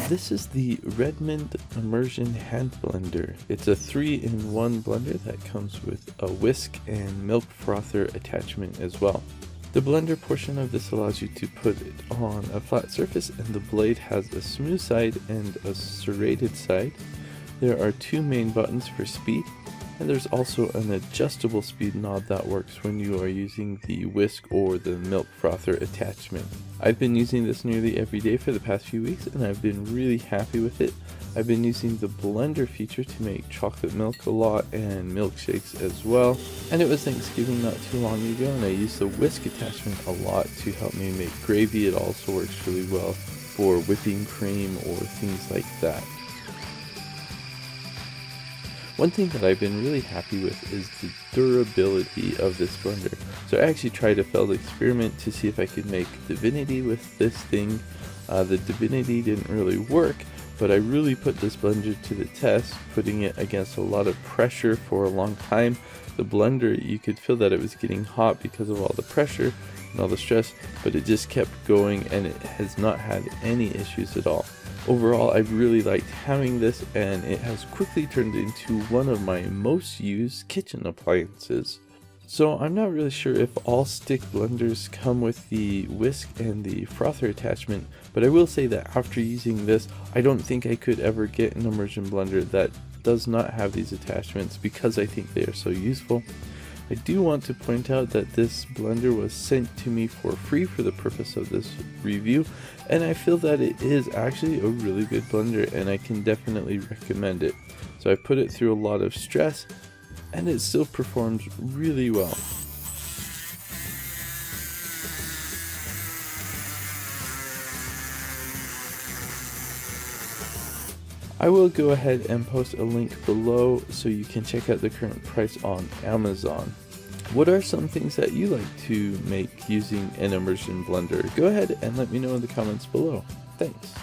This is the Redmond Immersion hand blender. It's a 3-in-1 blender that comes with a whisk and milk frother attachment as well. The blender portion of this allows you to put it on a flat surface, and the blade has a smooth side and a serrated side. There are 2 main buttons for speed, and there's also an adjustable speed knob that works when you are using the whisk or the milk frother attachment. I've been using this nearly every day for the past few weeks, and I've been really happy with it. I've been using the blender feature to make chocolate milk a lot and milkshakes as well. And it was Thanksgiving not too long ago, and I used the whisk attachment a lot to help me make gravy. It also works really well for whipping cream or things like that. One thing that I've been really happy with is the durability of this blender. So I actually tried a failed experiment to see if I could make divinity with this thing. The divinity didn't really work, but I really put this blender to the test, putting it against a lot of pressure for a long time. The blender, you could feel that it was getting hot because of all the pressure and all the stress, but it just kept going and it has not had any issues at all. Overall, I've really liked having this, and it has quickly turned into one of my most used kitchen appliances. So I'm not really sure if all stick blenders come with the whisk and the frother attachment, but I will say that after using this, I don't think I could ever get an immersion blender that does not have these attachments, because I think they are so useful. I do want to point out that this blender was sent to me for free for the purpose of this review, and I feel that it is actually a really good blender, and I can definitely recommend it. So I put it through a lot of stress, and it still performs really well. I will go ahead and post a link below so you can check out the current price on Amazon. What are some things that you like to make using an immersion blender? Go ahead and let me know in the comments below. Thanks.